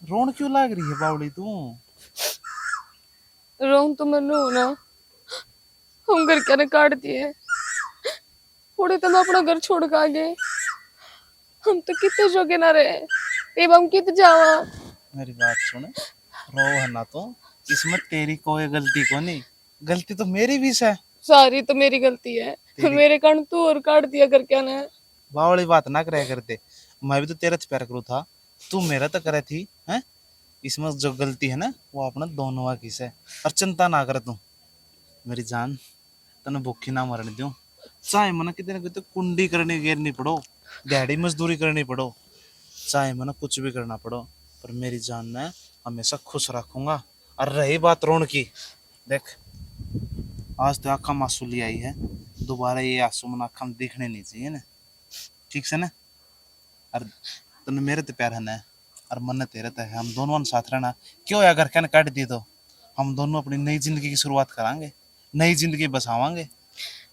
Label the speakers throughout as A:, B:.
A: रोन क्यों लाग रही है बावली तू?
B: रोंग तो मन रो ना। हम घर क्या ने काट दिए। थोड़ी तो मैं अपना घर छोड़ के आ गए। हम तो कितने जोगे ना रहे। अब हम कित जावा।
A: मेरी बात सुन, रो है ना तो इसमें तेरी कोई गलती को नहीं, गलती तो मेरी भी है।
B: सारी तो मेरी गलती है।
A: तेरी
B: मेरे कारण तू और काट दिया घर क्या ने।
A: बावली बात ना करे करते। मैं भी तो तेरा प्यार करूँ था, तू मेरा तो करे थी हैं। इसमें जो गलती है ना वो अपना दोनों की है। और चिंता ना कर तू मेरी जान, तने भूखी ना मरने दूं। चाहे मना कितने कितने कुंडी करनी घेरनी पड़ो, दिहाड़ी मजदूरी करनी पड़ो, चाहे मना कुछ भी करना पड़ो, पर मेरी जान ने हमेशा खुश रखूंगा। और रही बात रोन की, देख आज तो आँखों में आंसू ले आई है, दोबारा ये आंसू मन आँखों में दिखने नहीं चाहिए ना, ठीक से ना। और तने मेरे तो प्यार है ना, और मन तेरे तो है, हम दोनों साथ रहना। क्यों अगर कहने काट दी तो हम दोनों अपनी नई जिंदगी की शुरुआत करांगे, नई जिंदगी बसावांगे।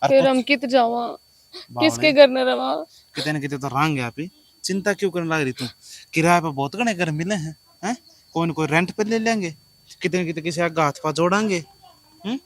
A: और
B: फिर हम
A: कुछ
B: कित जावा।
A: बावड़े
B: किसके घर न रवा।
A: कितने न कितने तो रंग यहाँ पे, चिंता क्यों करने लग रही तू? किराए पे बहुत घने घर मिले हैं, कोई न कोई रेंट पे ले लेंगे, कितने न कितने किसी का हाथ पा जोड़ांगे। हम्म।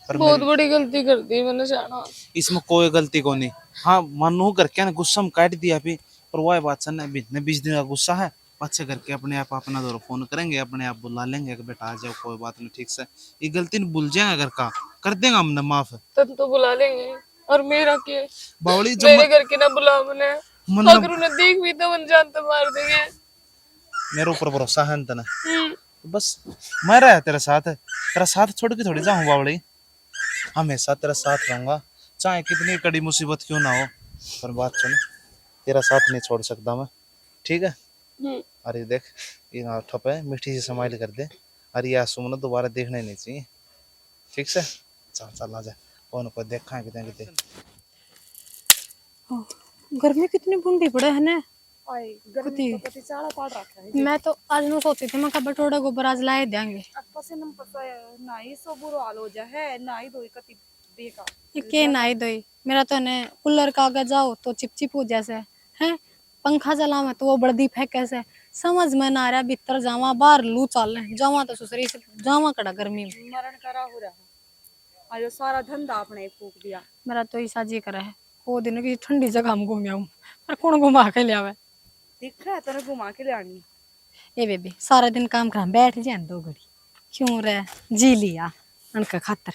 A: पर
B: बहुत
A: मेरी
B: बड़ी गलती कर दी मैंने जाना।
A: इसमें कोई गलती को नहीं। हाँ मनु करके ना गुस्सा में काट दिया अभी, पर वह बात सर ने 20 दिन का गुस्सा है। अच्छे करके अपने आप अपना दौर फोन करेंगे, अपने आप बुला लेंगे कि बेटा आ जाओ, कोई बात नहीं, ठीक से ये गलती नहीं भूल जाएगा, घर का कर देगा हमने माफ।
B: तब तो बुला लेंगे। और मेरा के
A: बावड़ी जो
B: मेरे घर की ना बुला मने।
A: मन
B: अगर उन्हें देख भी तो मन जान तो मार देंगे।
A: मेरे ऊपर भरोसा है तना,
B: हम्म।
A: तो बस मैं रहा तेरे साथ, तेरा साथ छोड़ के थोड़ी जाऊँ बावड़ी, हमेशा तेरा साथ रहूंगा, चाहे कितनी कड़ी मुसीबत क्यों ना हो। पर बात सुन, तेरा साथ नहीं छोड़ सकता मैं, ठीक है।
B: हम्म।
A: अरे देख ये ना ठप है, मीठी सी स्माइल कर दे। अरे ये आंसू ना दोबारा देखने नहीं चाहिए, ठीक से। चल चल आ जा, कौन को देखा है कितने कितने।
C: गर्मी कितनी बूंदी पड़े है ना।
D: आई गर्मी तो कति चाड़ा पाड़ रखा है।
C: मैं तो आज नु सोची थी मैं कब थोड़ा गोबर आज लाए देंगे।
D: पसीना पसा नाई सो बुरो हाल हो जा है, नाई धोई कति बेकार।
C: ये के नाई दोई मेरा तो ने कूलर का आगे जाओ तो चिपचिप हो जैसे है, पंखा चला मैं तो वो बड़दी फेंक कैसे, समझ में ना आ रहा। भीतर जावा बाहर लू चल जावा तो सुसरी से जावा कड़ा गर्मी में
D: मरण करा हो रहा है। आज सारा धंधा अपने फूक दिया।
C: मेरा तो ऐसा जी करा है वो दिन की ठंडी जगह में घूम आऊं, पर कौन घुमा के लिया।
D: दिख रहा है तेरे घुमा के ले आनी।
C: ए बेबी सारा दिन काम करा बैठ जाए दो घड़ी क्यों रे जी लिया उनका खातर।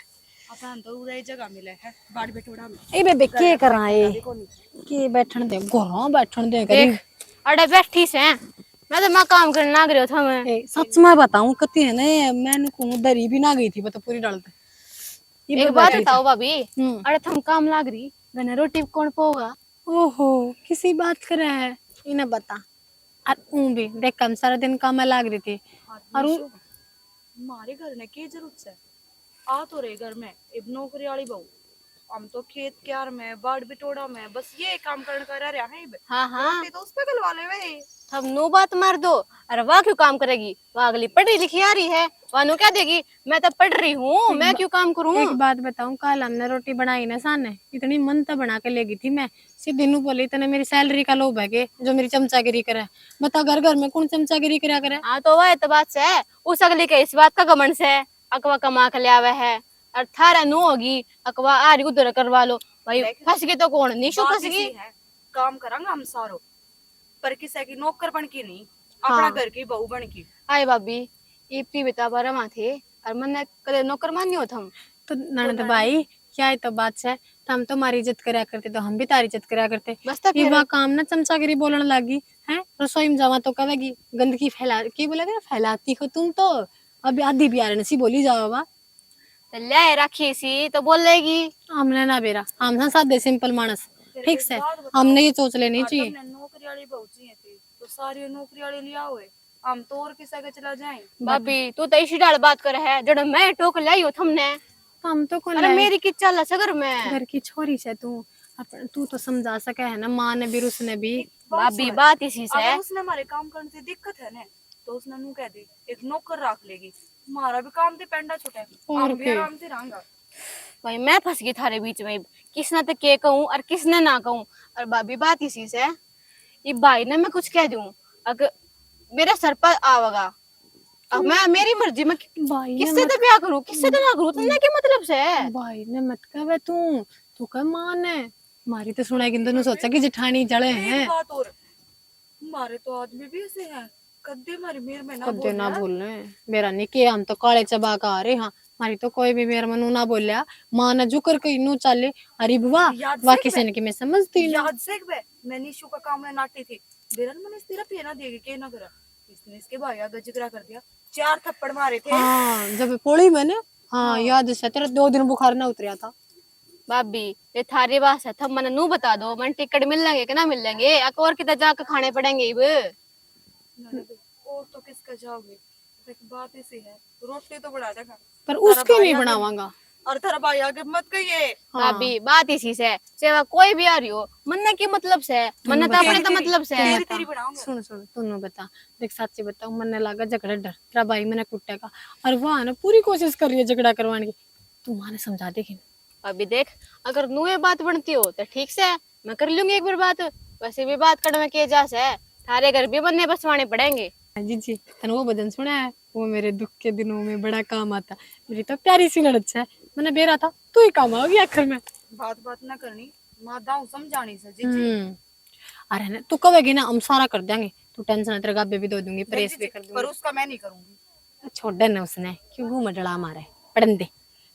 D: अपन तो उदय जगह मिले है बाड़ बेटोड़ा में।
C: ए बेबे के करा ए के बैठन दे घरों बैठन दे करी।
E: देख अरे बैठी से मैं तो मैं काम करने लग रही था मैं।
C: ए सच में बताऊं कती है ने मैंने को दरी भी ना गई थी बता पूरी डालते।
E: एक बात बताओ भाभी,
C: हम्म।
E: अरे तुम काम लाग रही गने रोटी कौन पोगा।
C: ओहो किसी बात करे है इन्हें बता। और ऊं भी देख कम सारा दिन काम में लाग रही थी और
D: हमारे घर ने की जरूरत है। आ तो रहे घर में एक नौकरी वाली बहू, हम तो खेत क्यार में बाड़ बिटोड़ा में बस ये काम करने का रह है।
E: हाँ हाँ
D: रोटी तो उस पे गलवा ले वे।
E: तब नो बात मार दो। अरे वाह क्यों काम करेगी, वाह अगली पढ़ी लिखी आ रही है, वाह नो क्या देगी। मैं तो पढ़ रही हूँ, मैं क्यों काम करूँ।
C: एक बात बताऊं कल हमने रोटी बनाई ना साने इतनी मन तो बना के लेगी थी मैं सीधे नु बोली तने मेरी सैलरी का लोभ है के जो मेरी चमचागिरी करे। बता घर घर में कौन चमचागिरी करा करे।
E: हाँ तो वह तो बात से उस अगली के इस बात का घमंड से अकवा कमा के ले आवे है। और थारा नो होगी अकवा आ रही उधर करवा लो भाई, फंस गई तो कौन निशु
D: बात
E: फंस
D: इसी
E: गई।
D: है, काम करांगा हम सारो, पर किसी की नौकर बन की नहीं, अपना घर की बहू बन की।
E: आए भाभी इपी बिता बारा माथे और मन कदे नौकर मान्य हो थम।
C: तो ननद भाई क्या है तो बात है हम तो हमारी इज्जत करा करते तो हम भी तारी इज्जत करा करते।
E: बस तो
C: ये
E: फिर
C: वहाँ काम ना चमचागिरी बोलने लगी है रसोई में जावा तो कहेगी गंदगी फैला की बोलेगा फैलाती हो तुम तो अभी आधी भी आ रही सी बोली जाओ बा
E: तो ले रखी सी तो बोलेगी।
C: हमने ना बेरा हम ना सादे सिंपल मानस ठीक से हमने ये सोच लेनी चाहिए।
D: तुमने नौकरी वाली बहू चाहिए थी तो सारी नौकरी वाली लिया हुए, हम तो और किसी के चला जाए।
E: भाभी तू तो इसी डाल बात कर है जड़ मैं टोक लाई हो थमने।
C: हम तो कौन
E: अरे
C: लाए?
E: मेरी की चल सगर में
C: घर की छोरी से तू अपन तू तो समझा सके है ना माँ ने भी उसने भी।
E: भाभी बात इसी से
D: अगर उसने हमारे काम करने से दिक्कत है ना तो उसने नू कह दी एक नौकर रख लेगी, हमारा भी काम से पेंडा छुटे हम भी आराम से रहेंगे।
E: भाई मैं फंस गई थारे बीच में, किसने तो के कहूँ और किसने ना कहूँ। और भाभी बात इसी से ये भाई ने मैं कुछ कह दूं अगर मेरे सर पर आवेगा। अब मैं मेरी मर्जी में
C: भाई ने
E: किससे तो ब्याह करूं किससे तो ना करूं, तुमने क्या मतलब से है?
C: भाई ने मत कहे तू कह मान है मारी तो सुना कि तूने सोचा कि जेठानी जड़े हैं।
D: एक बात और, हमारे तो आदमी भी ऐसे हैं, कद्दे हमारी मेर में ना
C: कदे
D: बोल
C: ना बोलने मेरा नहीं कि हम तो काले चबा का आ रहे हाँ मारी तो कोई भी मेरे मनु ना बोलिया मां ने जुकर के इनू चाले अरे बुआ
D: याद से
C: वाकी
D: कि
C: से कि मैं समझती ना
D: याद से बे मैं निशु का काम में नाटी थी, बेरन मैंने तेरा पेना देगी के ना करा, इसने इसके भाई आगे जिगरा कर दिया, 4 थप्पड़ मारे थे।
C: हाँ जब पोड़ी मैंने हाँ याद से तेरा 2 दिन बुखार ना उतरिया था।
E: भाभी ये थारी बात है, थम मन नू बता दो, मन टिकट मिल लेंगे कि ना मिल लेंगे, और किधर जाकर खाने पड़ेंगे अब।
D: और तो किसका जाओगे, लेकिन बात ऐसी है, रोटी तो बढ़ा देगा
C: पर उसके नहीं बनावांगा।
D: और तेरा भाई आगे मत कहिए।
E: भाभी बात इसी से सेवा कोई भी आ रही हो मन्ना की मतलब से, मन्ना तो अपने तो मतलब से है।
D: तेरी बढ़ाऊंगा।
C: सुन तू बता देख सच्ची बताऊ मन लगा झगड़ा डर तेरा भाई मैंने कुटेगा और वह ना पूरी कोशिश कर रही है झगड़ा करवाने की तू माने समझा देगी।
E: अभी देख अगर नू ये बात बनती हो तो ठीक से मैं कर लूंगी एक बार बात, वैसे भी बात करने के जा से थारे घर भी बनने बसवाने पड़ेंगे।
C: जी तने वो भजन सुना है वो मेरे दुख के दिनों में बड़ा काम आता मेरी तो प्यारी सी लड़च है मैंने बेरा था तू ही काम आओगी आखिर में।
D: बात ना करनी, मादाऊ समझानी से जी।
C: अरे ना तू कहेगी ना हम सारा कर देंगे तू टेंशन तेरे गाबे भी दो दूंगी प्रेस भी कर दूंगी
D: पर उसका मैं नहीं करूंगी।
C: छोड़ देना उसने क्यों घूम डला मारे पढ़न दे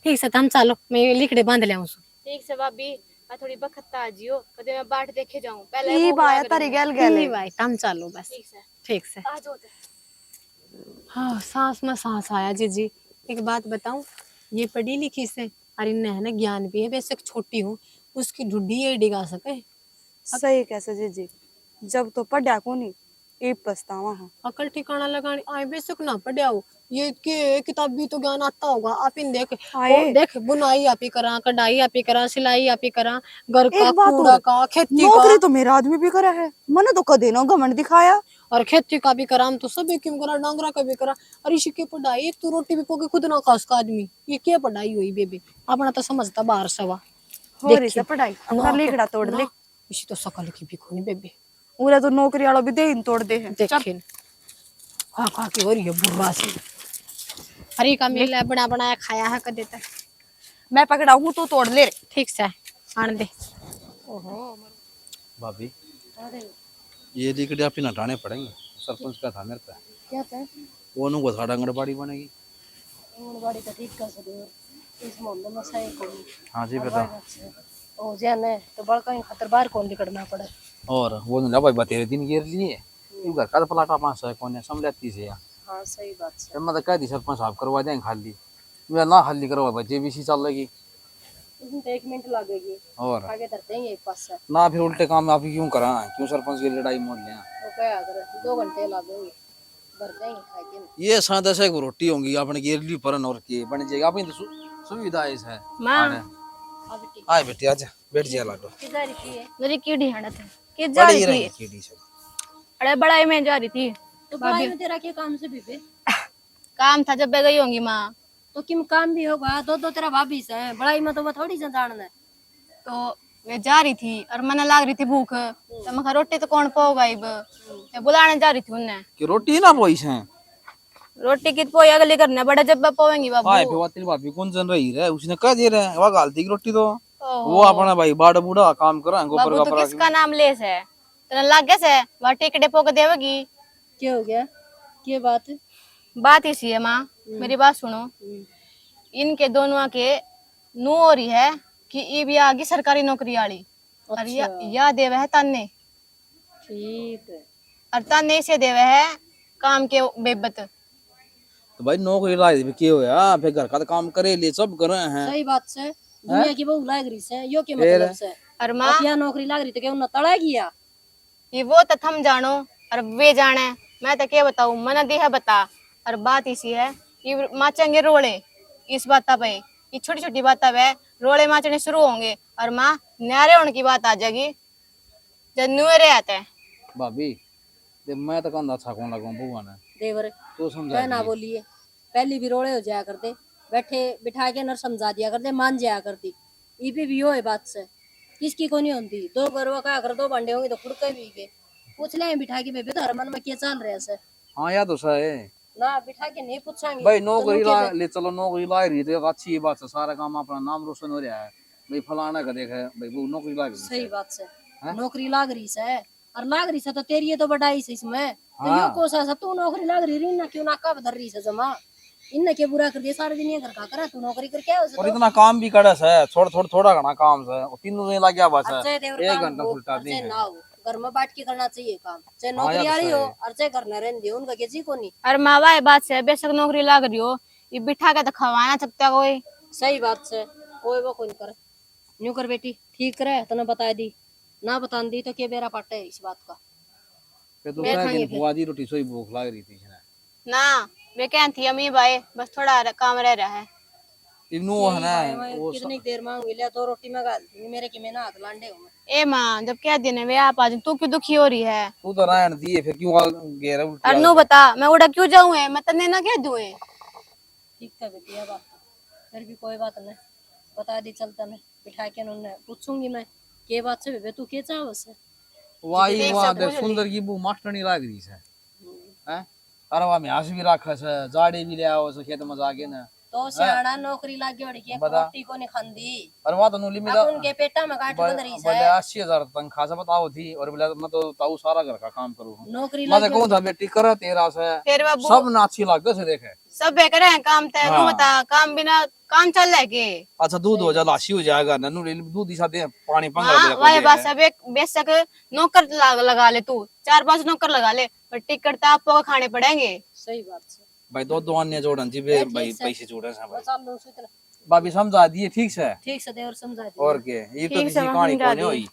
C: ठीक से हम चालो मैं लिखड़े बांध लिया उसको।
E: ठीक से भाभी मैं थोड़ी बखत आ जियो कदे मैं बाट देखे जाऊं पहले
D: ई
E: भूख
D: बाया
E: लग
D: तारी
E: रही
D: गैल
C: ठीक
D: गैल
C: है भाई हम चालो बस
E: ठीक से
C: ठीक से।
E: आ जाओ।
C: हाँ सांस में सांस आया जी एक बात बताऊं ये पढ़ी लिखी से अरे इन्हें है ना ज्ञान भी है वैसे छोटी हूँ उसकी ढूंढी ये डिगा सके
D: सही कैसे जी, जब तो पढ़ा को नहीं ई पछतावा हां।
C: अकल ठिकाना लगानी आए बेशक ना पढ़िया हो ये के किताब भी तो ज्ञान आता होगा आप इन देख
D: आए।
C: देख बुनाई आप ही करा कढ़ाई आप ही करा सिलाई आप ही करा घर का
D: एक बात
C: कूड़ा
D: और,
C: का खेती
D: नौकरी
C: का
D: तो मेरा आदमी भी करा है, मैंने तो कदे ना घमंड दिखाया।
C: और खेती का भी करा हम तो सब क्यों करा डांगरा का भी करा और इसी की पढ़ाई एक तो रोटी भी पोके खुद ना खास का आदमी ये क्या पढ़ाई हुई बेबी अपना तो समझता बाहर सवा
D: हो रही से पढ़ाई अपना लिखड़ा तोड़ ले,
C: इसी तो सकल की भी कोनी बेबी
D: उरे तो नौकरी वाला भी दे तोड़ दे है।
C: देखिन खा के हो रही है बुढ़वा सी हरी का मिल है बना बनाया खाया है कदे तक
D: मैं पकड़ा हूं तो तोड़ ले रे।
C: ठीक से आन दे
A: भाभी ये लिकड़ी आप ही हटाने पड़ेंगे, सरपंच का था मेरे पे
C: क्या था
A: वो नु गोथा आंगनबाड़ी बनेगी।
C: गाड़ी तो ठीक कर सकते इस मोहल्ले में सही कोई
A: हाँ जी बेटा।
C: ओ जाने तो बड़का ही खतर बाहर कौन निकलना पड़े
A: और वो नु भाई बतेरे दिन गिर लिए तू घर का पलाटा पास है कौन है समझती से यार।
C: हाँ सही बात है
A: जब मैं तो कह दी सरपंच साहब करवा देंगे खाली मैं ना खाली करवा बच्चे भी सी चल लगी
C: इसमें तो 1 मिनट लगेगी
A: और
C: आगे धरते हैं एक पास से
A: ना फिर उल्टे काम आप ही क्यों करा क्यों सरपंच की लड़ाई मोल लिया।
C: तो क्या अगर 2 घंटे लगेंगे धरते हैं खाएंगे
A: ये सादा से रोटी होंगी अपने गिरली परन और के बन जाएगा अपनी तो सुविधा है
E: मां
A: आए बेटी आजा बैठ जा लाडो
C: किधर की है
E: मेरी कीड़ी हड़त है कि जा
A: बड़ी
E: रही
A: रही
E: थी
A: कीड़ी से
E: अरे बड़ाई में जा रही थी
C: तो पढ़ाई में तेरा क्या काम से बीबे
E: काम था जब गई होंगी माँ
C: तो किम काम भी होगा दो तेरा भाभी से बड़ाई में तो वो थोड़ी जानना है
E: तो मैं जा रही थी और मन लाग रही थी भूख तो मैं कहा, रोटी तो कौन पाओगा अब मैं बुलाने जा रही थी उन्हें
A: कि रोटी ना बोई से
E: रोटी की पोई अगली करने बड़ा जब पावेंगी
A: भाई
E: बाबू
A: पे तेरी भाभी कौन जन रही है उसने कह दे रहे हैं वो गालती की रोटी तो
E: ओहो।
A: वो अपना भाई बाड़ा बूढ़ा काम करा गोबर
E: बाबू
A: का
E: तो
A: परा
E: किसका नाम ले से तो लागे से वह टिकटे पोक देवेगी।
C: क्या हो गया क्या बात है
E: बात इसी है माँ मेरी बात सुनो इनके दोनों के नू हो रही है कि ये भी आगे सरकारी नौकरी वाली और या देवे है ताने
C: ठीक है
E: और ताने से देवे है काम के बेबत।
A: तो भाई नौकरी लाई भी क्यों होया फिर घर का तो काम करे ले सब कर रहे हैं
C: सही बात से दुनिया की बहू लाग रही से यो के मतलब से
E: और माँ
C: या नौकरी लाग रही तो क्या उन्हें तड़ा गया
E: ये वो तो थम जानो और वे जाने मैं तो क्या बताऊं मन दी है बता। और बात इसी है कि माचेंगे रोड़े इस बात पे ये छोटी छोटी बात पे रोड़े माचने शुरू होंगे और माँ न्यारे होने की बात आ जाएगी जब नुएरे आते हैं।
A: भाभी ते मैं तो कहना अच्छा कौन लगूं बुआ ने
C: देवर
A: तो समझा
C: क्या ना बोलिए पहली भी रोड़े हो जाया करते बैठे बिठा के नर समझा दिया करते मान जाया करती ये पे भी हो है बात से किसकी को नहीं होती 2 गरवा का अगर 2 भांडे होंगे तो खुद के भी के पूछ ले बिठा के बेबे तार मन में क्या चल रहा है से
F: हाँ याद तो है
C: ना बिठा के नहीं पूछेंगे
F: भाई। नौकरी ले चलो, नौकरी ला रही तो एक अच्छी बात है, सारा काम अपना नाम रोशन हो रहा है भाई। फलाना का देखे भाई वो नौकरी लाग रही
C: सही
F: है।
C: बात से नौकरी लाग रही है, और लाग रही है तो तेरी ये तो बढ़ाई से इसमें तो यो
F: हाँ।
C: कोसा सा तू नौकरी लाग रही ना क्यों ना कब धर रही है जमा इनने क्या बुरा कर दिया सारे दिन ये घर का करा तू नौकरी कर क्या
F: और इतना काम भी कड़ा है, थोड़ा घना काम है, और तीनों दिन लग गया बस है,
C: चाहे देवर
F: 1
C: काम
F: घंटा
C: हो
F: उल्टा
C: और
F: दे
C: चाहे
F: है।
C: ना हो घर में बैठ के करना चाहिए काम, चाहे
F: हाँ,
C: नौकरी
F: यार
C: वाली हो
F: सही है।
C: और चाहे घर न रहने दे उनका क्या जी को नहीं।
E: और माँ बाप बात से बेशक नौकरी लाग रही हो, ये बिठा के तो खवाना सकता कोई।
C: सही बात से कोई वो कोई करे न्यू कर बेटी ठीक करे तने बता दी ना बता दी तो क्या बेरा पाटे इस बात का।
F: फिर तो
C: मैं
F: क्या
C: खाएंगे
F: कि बुआ जी रोटी सोई भूख लग रही थी इसने।
E: ना वे कहती थी अम्मी भाई बस थोड़ा काम रह रहा है।
F: इन्नू है ना वो
C: कितनी देर मांग लिया तो रोटी में गाल दी, मेरे की मैं ना हाथ लांडे हूं मैं।
E: ए माँ जब कह दिन वे आप आज तू क्यों दुखी हो रही है?
F: तू तो रहन दिए फिर क्यों गेरा उल्टी
E: और नू बता मैं उड़ा क्यों जाऊं है, मैं तन्ने ना कह दूं है।
C: ठीक है बेटी अब फिर भी कोई बात नहीं बता दी चलता नहीं बिठा के उन्होंने पूछूंगी मैं के बात से बेबे तू के चाहो से
F: वाई वहां देख सुंदर की बू मास्टर नहीं लाग रही है हैं। अरे वहां में हंस भी रखा है, जाड़े भी ले आओ से खेत में जाके ना
C: तो सियाना नौकरी लागे बड़ी के
F: बता।
C: रोटी को नहीं खांदी
F: और वहां तो नुली में
C: अब उनके पेटा में काट बंद रही
F: बोले
C: है
F: 80,000 तनख्वाह से बताओ थी, और बोले मैं तो ताऊ सारा घर का काम करूँ।
C: नौकरी
F: मैं
C: लागे
F: कौन सा बेटी करे तेरा से
E: तेरे बाबू
F: सब ना अच्छी लगते से देखे।
E: सब बेकर है काम तय
F: हाँ।
E: बता काम बिना काम चल रहा है के?
F: अच्छा दूध हो जा लाशी हो जाएगा ना, नुली दूध ही साथ पानी पंगा
E: हाँ
F: दे
E: वही बात सब एक बेशक नौकर लगा ले तू 4-5 नौकर लगा ले पर टिकट तो आपको खाने पड़ेंगे।
C: सही बात से
F: भाई दो अन्य जोड़न जी बे भाई पैसे जोड़े से भाई।
C: बस आप लोग सुतला
F: भाभी समझा दिए ठीक से।
C: ठीक से देवर समझा दी
F: और के ये तो
E: ठीक
F: किसी
E: से मैं
F: कहानी
E: समझा
F: को नहीं
E: दी।
F: हुई।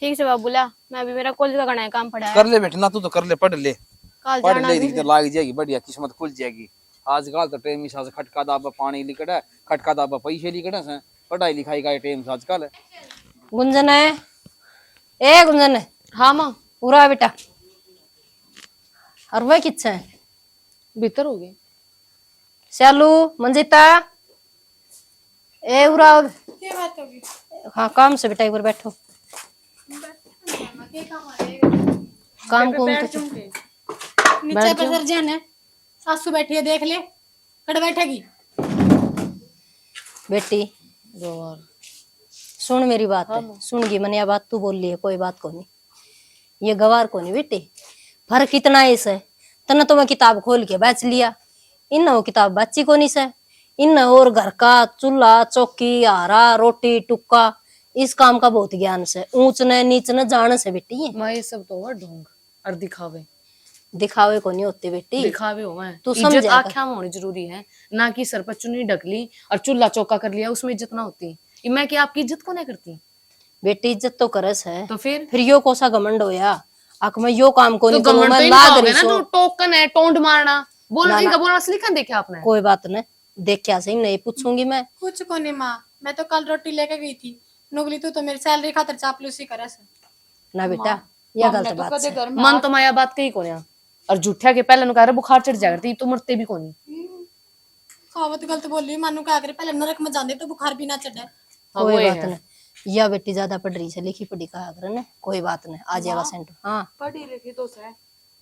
E: ठीक से बाबूला मैं अभी मेरा कॉलेज का करना है काम पड़ा है
F: कर ले बेटा ना, तू तो कर ले, पढ़ ले,
E: कल
F: पढ़
E: जाना
F: ले
E: भी
F: तो लाग जाएगी, बढ़िया किस्मत खुल जाएगी। आजकल तो टाइम हिसाब से खटका दाबा पानी लिकड़ा है, खटका दाबा पैसे लिकड़ा से, पढ़ाई लिखाई का टाइम आजकल है।
C: गुंजन है ए गुंजन है
B: हाँ माँ
C: पूरा बेटा और वह किच्छा है
B: भीतर हो गए।
C: शालू मंजिता ए उरा हाँ काम से बेटा एक बार बैठो काम को तो नीचे पर सर जान है सासू बैठी है देख ले कड़ बैठेगी बेटी सुन मेरी बात है सुन गई मैंने यह बात तू बोल ली है कोई बात को नहीं ये गवार को नहीं बेटी फर्क इतना है इसे तना तो मैं किताब खोल के बेच लिया इन वो किताब बच्ची को नहीं से इन और घर का चूल्हा चौकी आरा रोटी टुक्का इस काम का बहुत ज्ञान से ऊंच न नीच न जान से बेटी
B: माँ ये सब तो हुआ ढोंग और दिखावे
C: दिखावे को नहीं होते बेटी
B: दिखावे हो मैं
C: तू
B: इज्जत
C: समझ जाएगा।
B: आख्या में होनी जरूरी है ना कि सर पर चुन्नी ढक ली और चूल्हा चौका कर लिया उसमें इज्जत ना होती। ये मैं क्या आपकी इज्जत को नहीं करती?
C: बेटी इज्जत तो करस है
B: तो फिर
C: यो कोसा घमंड होया आख में यो काम को
B: तो
C: नहीं करूं
B: घमंड
C: मैं
B: तो
C: लाग
B: इनका हो
C: रही
B: गया ना,
C: सो
B: जो टोकन है टोंड मारना बोल
C: ना,
B: इनका
C: ना।
B: बोलना असली क्या देखा आपने?
C: कोई बात नहीं देख क्या सही नहीं पूछूंगी मैं
G: कुछ को नहीं माँ मैं तो कल रोटी लेके गई थी नुगली तो मेरी सैलरी खातर चापलूसी करे से।
C: ना बेटा यह गलत बात है
B: मन तो माया बात कही को नहीं और झूठा के पहले नुका बुखार चढ़ जाएगा तो मरते भी कोनी।
G: खावत गलत बोल रही मानू का आगे पहले नरक में जाने तो बुखार भी ना चढ़े।
C: कोई बात नहीं या बेटी ज्यादा पढ़ रही है लिखी पढ़ी कहा कर ने कोई बात नहीं आ जाएगा सेंटर। हाँ
D: पढ़ी लिखी तो है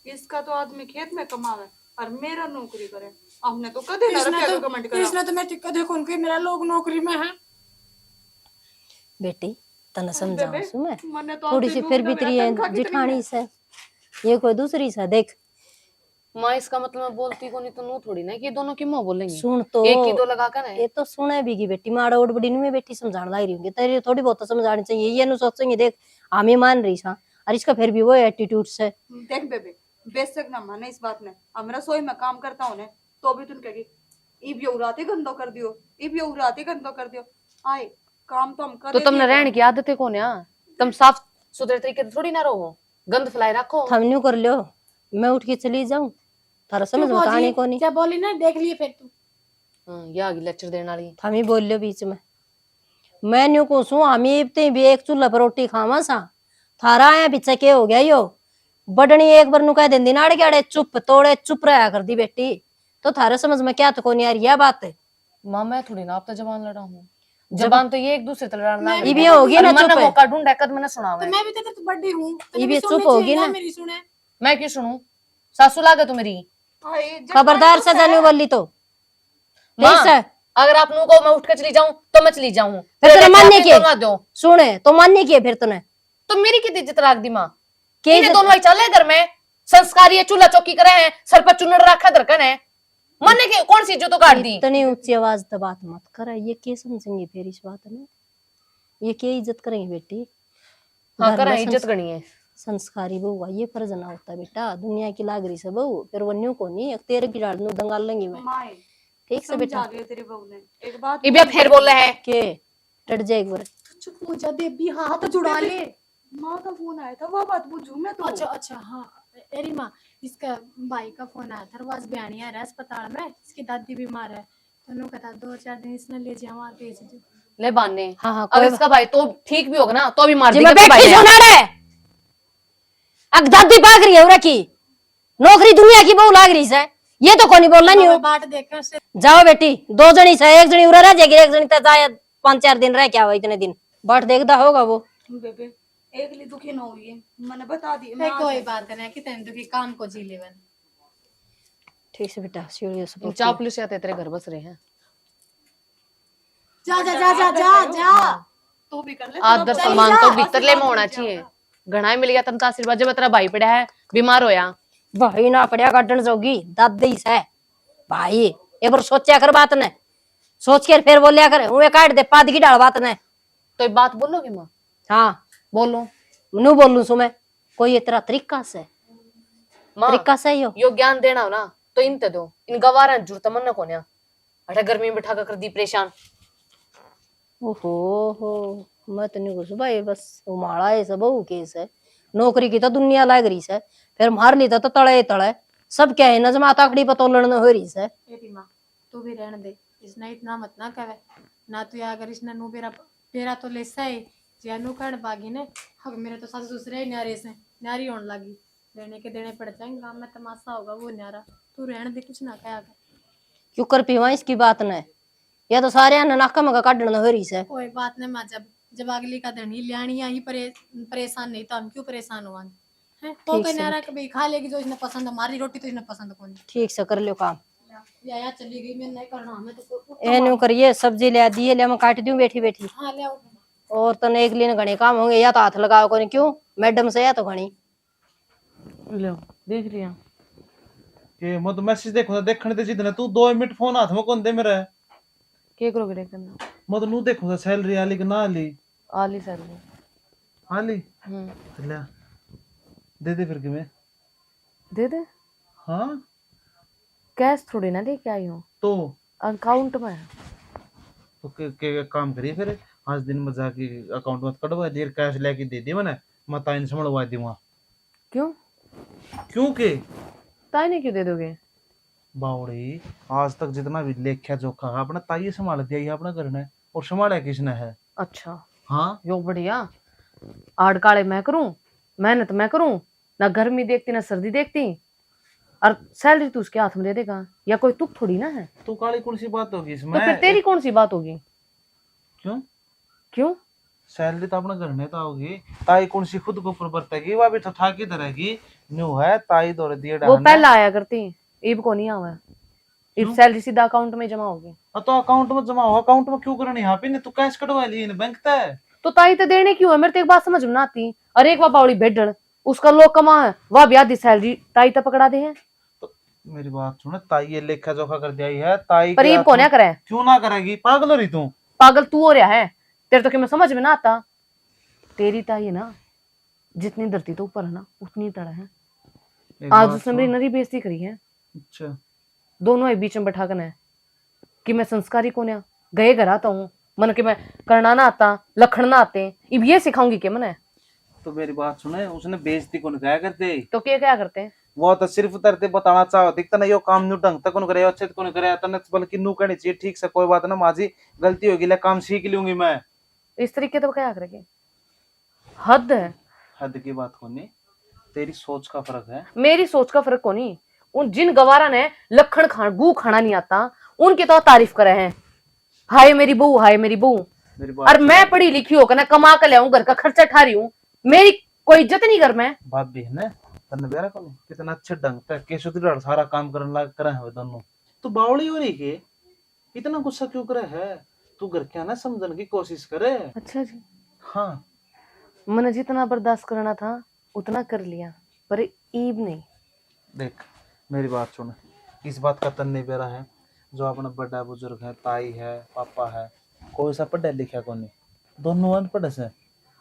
D: इसका तो आदमी खेत में कमावे और मेरा नौकरी करे। हमने तो कदे ना रखा कमेंट करा।
G: कृष्ण तो मैं टिक्का देखो उनके मेरा लोग नौकरी में है।
C: बेटी तना समझाऊं सु मैं
D: मने तो
C: थोड़ी सी फिर भी तेरी जिठानी से ये कोई दूसरी सा देख
B: माँ इसका मतलब मैं बोलती को नहीं तो नो थोड़ी ना कि दोनों की माँ बोलेंगे
C: सुन तो
B: एक ही दो लगा कर है।
C: ये तो सुने भी की बेटी माड़ा उड़ बड़ी में बेटी समझाने लग रही होंगी तेरी थोड़ी बहुत तो समझानी चाहिए ये नु सोचेंगे देख हामी मान रही सा और इसका फिर भी वो एटीट्यूड से
D: देख बेबे बेशक ना माने इस बात ने अब रसोई में काम करता हूँ ने तो भी तुम कहेगी इब यो राते गंदो कर दियो इब यो राते गंदो कर दियो आए काम तो हम कर
B: तो तुमने रहने की आदत है कौन है? तुम साफ सुथरे तरीके से थोड़ी ना रहो, गंद फैलाए रखो।
C: थम न्यू कर लियो मैं उठ के चली जाऊं थारा समझ में कहानी को नहीं
G: क्या बोली ना देख लिए फिर तू
B: ये आगे लेक्चर देने वाली
C: थम ही बोल लियो बीच में मैं न्यू को सू हामी इबते भी एक चूल्हा पर रोटी खावा सा थारा आया पीछे के हो गया यो बडनी एक बार नु कह देंदी नाड़ के चुप तोड़े चुप रहा कर दी बेटी तो थारे समझ में क्या तो को नहीं आ रही यह बात है।
B: माँ मैं थोड़ी ना आप तो जबान लड़ा हूँ, जबान तो ये एक दूसरे तरह लड़ना
C: ये भी होगी ना चुप
B: मौका ढूंढा कद मैंने सुना
G: तो मैं भी तो बड्डी हूँ
C: ये भी चुप होगी ना
G: मेरी सुने
B: मैं क्यों सुनूं?
H: सासू लागे तू मेरी।
D: हाय, जब
C: खबरदार
D: टाइम
C: सजा नहीं बोली तो
H: माँ,
C: ठीक है।
H: अगर आप लोगों को मैं उठ के चली जाऊं तो मैं चली जाऊं,
C: फिर तेरे मानने की
H: दो
C: सुने तो मानने की है फिर तूने
H: तो मेरी कितनी इज्जत रख दी माँ।
C: के
H: इन्हें दोनों ही चले घर में, संस्कारी है, चूल्हा चौकी करे हैं, सर पर चुनड़ रखा दरकन है, मरने की कौन सी इज्जत तो काट दी।
C: इतनी ऊंची आवाज तो बात मत कर, ये क्या समझेंगे फिर इस बात में, ये क्या इज्जत करेंगे बेटी।
H: हाँ
C: घर
H: करा
C: में
H: इज्जत करनी है।
C: संस्कारी बहू है, ये फर्ज ना होता बेटा, दुनिया की लाग रही से बहू फिर वन्यू को नहीं तेरे की डाल दंगाल लेंगी मैं।
D: माए
C: ठीक से बेटा
D: समझा दिया तेरी बहू ने एक बात।
H: इबिया फिर बोल रहे हैं
C: के टट जाए एक बार।
G: चुप हो जा देवी, हाथ जुड़ा ले।
D: माँ का फोन आया था, वो बात पूछूं मैं तो।
G: अच्छा अच्छा हाँ, अरे माँ, इसका भाई का फोन आया था, वाज बयानी आ रहा है अस्पताल में, इसकी दादी बीमार है, तो उन्होंने कहा 2-4 दिन इसने ले जाओ वहाँ भेज दो।
H: ले बाने।
C: हाँ हाँ
H: अब
C: कोई
H: इसका भाई तो ठीक भी होगा ना तो भी मार
C: जी
H: देगा
C: मैं
H: तो भाई
C: बैठी
H: ने।
C: सुना रे, अग दादी भाग रही है उरा की नौकरी दुनिया की बहू लाग रही है, ये तो कोनी बोलना नहीं हो।
G: बाट देखकर से
C: जाओ बेटी, 2 जनी से, एक जनी उरा रह जाएगी, एक जनी तो जाए 5-4 दिन रह क्या हो इतने दिन बाट देखदा होगा वो।
D: बेबे एक लिए दुखी न हुई है, मैंने बता दी। मैं
G: कोई बात नहीं, कितने दुखी काम को जी लेवन।
C: ठीक से बेटा सीढ़ियों से
H: चापलूस आते तेरे घर बस रहे हैं।
G: जा जा जा जा जा जा,
D: तू भी कर ले
H: आदर
D: थोड़ा
H: सम्मान
D: बहुत।
H: तो भीतरले में होना चाहिए। घना ही मिल गया तन आशीर्वाद, जब तेरा भाई पड़ा है बीमार होया।
C: भाई ना पड़िया काटन जोगी दादी से भाई, एक बार सोचा कर बात ने, सोच के फिर बोलिया कर, वो काट दे पाद की डाल बात ने।
H: तो एक बात बोलोगे माँ?
C: हाँ
H: बोलो
C: नू बोलू सु मैं, कोई इतना तरीका से
H: माँ।
C: तरीका से
H: यो ज्ञान देना हो ना तो इन ते दो, इन गवारा जरूरत मन को ना अठा गर्मी में बिठा कर दी परेशान।
C: ओहो हो, मैं तो नहीं कुछ भाई, बस उमाड़ा है सब बहू केस है, नौकरी की तो दुनिया लाग रही है, फिर मार ली तो तड़े तड़े सब क्या है नजमा ताकड़ी पतोलन हो रही है।
G: तेरी माँ तू भी रहने दे, इसने इतना मत ना कहे ना, तू अगर इसने नु बेरा तेरा तो लेसा है जानू कण बागी ने, हक मेरे तो सास ससुरे न्यारे से न्यारी होने लगी, लेने के देने पड़ जाएंगे, गाँव में तमाशा होगा वो न्यारा, तू रहने दे, कुछ ना कहा कर।
C: क्यों कर पीवा इसकी बात ने, या तो सारे नाका मका काटन हो रही है।
G: कोई बात नहीं माँ, जब जब अगली का धनी लियानी आई परेशान नहीं तो हम क्यों परेशान होवांगे हैं। तो कोई न्यारा कभी खा लेगी जो इसने पसंद है, हमारी रोटी तो इसने पसंद कौन।
C: ठीक से कर लो काम,
G: या चली गई, मैं नहीं करना, हमें तो
C: ए न्यू करिए सब्जी ले दिए ले, मैं काट दूं बैठी बैठी,
G: हाँ ले आओ।
C: और तने एक लिए घने काम होंगे, या तो हाथ लगाओ कोनी क्यों मैडम से, या तो घनी
H: लो देख लिया
A: के मैं तो मैसेज देखो देखने ते जितने तू 2 मिनट फोन हाथ में कौन दे मेरा,
H: के करोगे रे करना
A: मैं तो नू देखो सैलरी आली कि ना आली,
H: आली सर।
A: आली ले दे फिर कि मैं
H: दे दे,
A: हाँ
H: कैश थोड़ी ना लेके आई हूँ,
A: तो
H: अकाउंट में।
A: तो के काम करिए फिर, आज दिन में जाके अकाउंट में कटवा दिए, कैश लेके दे दिए मैंने, मैं ताइन संभलवा दी वहाँ।
H: क्यों
A: क्यों के
H: ताई ने क्यों दे दोगे?
A: बावड़ी आज तक जितना भी लेख्या जोखा है अपना ताई संभाल दिया ये अपना घर ने, और संभाला किसने है।
H: अच्छा
A: हाँ
H: यो बढ़िया, आड़ काले मैं करूं, मेहनत मैं करूं, ना गर्मी देखती ना सर्दी देखती, और सैलरी तू उसके हाथ में दे देगा, या कोई तुक थोड़ी ना है।
A: तो काली कौन सी बात होगी
H: तो
A: इसमें,
H: फिर तेरी कौन सी बात होगी?
A: क्यों
H: क्यों?
A: सैलरी तो अपने घर में तो होगी, ताई कौन सी खुद को ऊपर बरतेगी, वह भी तो ठाकी धरेगी, न्यू है ताई दौड़ दिए
H: वो पहला आया करती, ईब को नहीं आवा, ईब सैलरी सीधा अकाउंट में जमा होगी।
A: तो अकाउंट में जमा हो, अकाउंट में क्यों करनी यहाँ पे, तू कैश कटवा ली बैंक तय,
H: तो ताई तो देने क्यों है? मेरे तो एक बात समझ में ना आती, अरे एक बाबा भेडड़ उसका लोग कमा है, वह भी आधी सैलरी ताई तो पकड़ा दे है।
A: तो मेरी बात सुन, ताई ये लेखा जोखा कर दिया ही है, ताई
H: पर ईब को ना करे,
A: क्यों ना करेगी, पागल हो रही तू,
H: पागल तू हो रहा है, तेरे तो क्या मैं समझ में ना आता। तेरी ताई ना जितनी धरती तो ऊपर है ना उतनी तड़ा है,
A: एक
H: आज
A: बात
H: उसने मेरी
A: सुन।
H: नरी बेइज्जती करी है,
A: अच्छा
H: दोनों एक बीच में बैठा कर है कि मैं संस्कारी कौन है, गए घर आता हूँ मन के मैं करना ना आता, लखन ना आते, अब ये सिखाऊंगी क्या मैंने?
A: तो मेरी बात सुने, उसने बेइज्जती कौन क्या करते,
H: तो क्या करते हैं?
A: वो तो सिर्फ तरते बताना चाहो दिखता नहीं, यो काम न्यू ढंग तक कौन करे, अच्छे कौन करे, तने बल्कि नू कहनी चाहिए ठीक से, कोई बात ना माजी गलती होगी, ले काम सीख लूंगी मैं।
H: इस तरीके तो क्या करेंगे, हद है।
A: हद की बात होनी, तेरी सोच का फर्क है।
H: मेरी सोच का फर्क कोनी, उन जिन गवारा ने लखन खान गू खाना नहीं आता उनके तो तारीफ करे हैं, हाय मेरी बहू, हाय मेरी बहू,
A: मेरी बात
H: और मैं पढ़ी लिखी होकर ना कमा कर ले घर का खर्चा ठा रही हूँ, मेरी कोई इज्जत नहीं घर में।
A: बात भी है ना, तन्ने बेरा को कितना अच्छे ढंग से केसु तिराड़ सारा काम करने लाग करे है दोनों। तू बावली हो रही के इतना गुस्सा क्यों करे है? तू घर क्या ना समझने की कोशिश करे।
H: अच्छा जी,
A: हाँ
H: मैंने जितना बर्दाश्त करना था उतना कर लिया, पर ईब नहीं।
A: देख मेरी बात सुन, इस बात का तन्ने बेरा है जो अपना बड़ा बुजुर्ग है, ताई है, पापा है, कोई सा पढ़ा लिखा को नहीं, दोनों अनपढ़ से।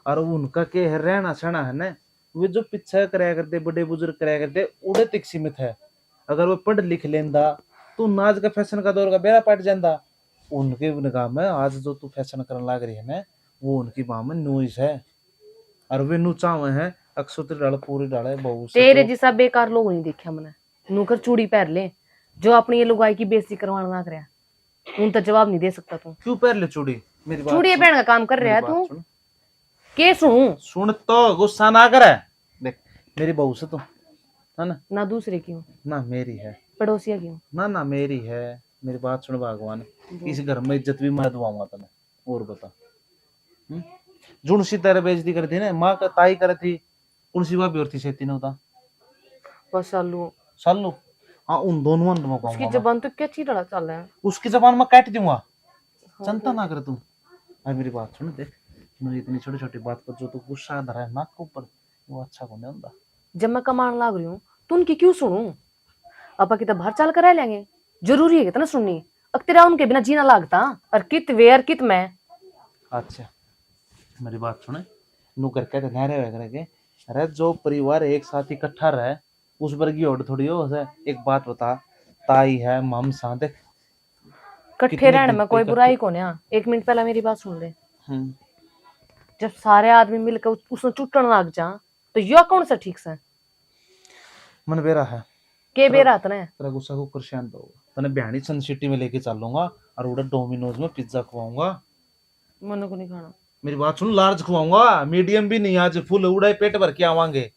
A: और उनका के है रहना सहना है ना, वे जो पीछे कराया करते बड़े बुजुर्ग कराया करते उड़े तक सीमित है। अगर वो पढ़ लिख लेंदा तो नाज का फैशन का दौर का बेड़ा पट जाता। उनके निगाह में आज जो तू फैशन करने लग रही है ना, वो उनकी बाह में नूइस है। और वे नू चावे हैं अक्षुत्र डाल पूरी डाले बहू से
H: तेरे
A: तो-
H: जैसा बेकार लोग नहीं देखा मैंने। नूकर चूड़ी पहन ले जो अपनी ये लुगाई की बेइज्जती करवाना ना करे, उन तो जवाब नहीं दे सकता तू।
A: क्यों पहन ले चूड़ी? मेरी बात
H: चूड़ी
A: सुन,
H: पहन का काम कर रहा है
A: मेरी
H: तू।
A: बात सुन।
H: के सुनूं?
A: सुन तो गुस्सा ना करे। देख मेरी बहू से तू है ना,
H: ना दूसरे की हूँ,
A: ना मेरी है,
H: पड़ोसिया की हूँ।
A: ना ना मेरी है। मेरी बात सुन भगवान, इस घर में इज्जत भी मैं दुआऊंगा तने। और बता जुन सी तेरे बेइज्जती कर थी ना, माँ का ताई करे थी, कौन सी बात भी और थी सेती ने होता
H: बस सालू
A: सालू। हाँ उन दोनों में
H: उसकी
A: कहूंगा मैं।
H: जबान तो क्या चीड़ा चल रहा है।
A: उसकी जबान में काट दूंगा, चिंता ना कर तू। अरे मेरी बात सुन, देख मुझे इतनी छोटी छोटी बात पर जो तू गुस्सा धरा है नाक के ऊपर, वो अच्छा को नहीं होता।
H: जब मैं कमाने लाग रही हूँ तो उनकी क्यों सुनूं? आपा की तो बाहर चल कर रह लेंगे, जरूरी है कितना सुननी? अब तेरा उनके बिना जीना लागता, और कित वे और कित मैं।
A: अच्छा मेरी बात सुने, नू करके तो नहरे हुए करेंगे। अरे जो परिवार एक साथ इकट्ठा रहे उस वर्गी ओढ़ थोड़ी हो उसे। एक बात बता, ताई है मम सा देख
H: कट्ठे
A: कितने
H: रहने
A: दिन
H: में कोई
A: तक-
H: बुराई को नहीं। एक मिनट पहले मेरी बात सुन ले। जब सारे आदमी मिलकर उसने चुटन लाग जा तो यह कौन सा ठीक से?
A: मन बेरा है
H: के बेरा तने?
A: तेरा गुस्सा को कर शांत होगा, तने बिहानी सन सिटी में लेके चलूंगा और उधर डोमिनोज में पिज्जा खवाऊंगा।
H: मन को नहीं खाना।
A: मेरी बात सुन, लार्ज खवाऊंगा, मीडियम भी नहीं, आज फुल उड़ाई पेट भर के आवांगे।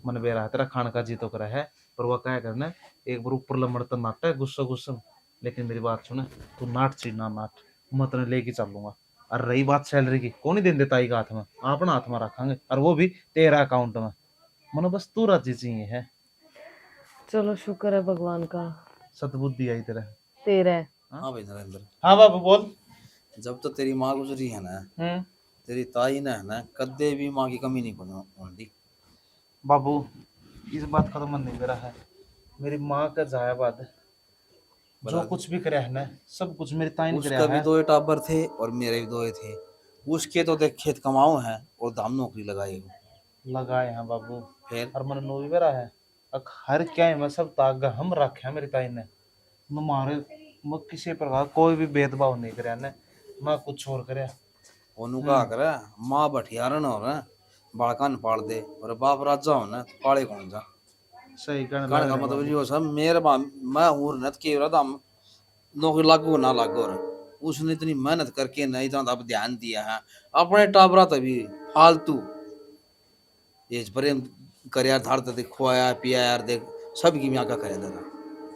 A: मन बेरा है तेरा खान का जी तो करा है, पर वह क्या करना है, एक बार ऊपर लमड़ता नाटा है गुस्सा गुस्सा। लेकिन मेरी बात सुन, तू नाट सी ना नाट, मैं तेने लेके चलूंगा। और रही बात सैलरी की, कौन ही दिन देता ही हाथ में, अपना हाथ में रखांगे, और वो भी तेरा अकाउंट में। मनो बस तू राजी चाहिए है।
H: चलो शुक्र है भगवान का,
A: सतबुद्धि आई तेरा।
H: तेरा।
I: हाँ भाई नरेंद्र,
A: हाँ बाबू बोल।
I: जब तो तेरी माँ गुजरी है ना, तेरी ताई ने है ना कदे भी माँ की कमी नहीं होने दी।
A: बाबू इस बात का तो मन नहीं मेरा है, मेरी माँ का जाया बाद जो कुछ भी करे है ना, सब कुछ मेरी ताई ने
I: उसका
A: कराया
I: भी
A: है।
I: 2 टाबर थे और मेरे भी 2 थे। उसके तो देख खेत कमाओ है और दाम नौकरी लगाई हो।
A: लगाए हैं बाबू,
I: फिर
A: और मन नो भी मेरा है। हर क्या है मैं सब ताग हम रखे हैं मेरी ताई ने। मैं मारे मैं किसी प्रकार कोई भी भेदभाव नहीं करे ने, मैं कुछ और करे।
I: ओनू का करे माँ बठियारन हो ना बाड़कान पाड़ दे और बाप राजा हो ना तो पाड़े कौन जा।
A: सही कहने
I: कहने का मतलब जो सब मेरे मैं हूँ नत के दाम नौकरी लागू ना लागू रे। उसने इतनी मेहनत करके नहीं था अब ध्यान दिया है अपने टाबरा तभी फालतू ये प्रेम कर यार धार देख खुआया पिया यार देख सब की मियाँ का करे दादा।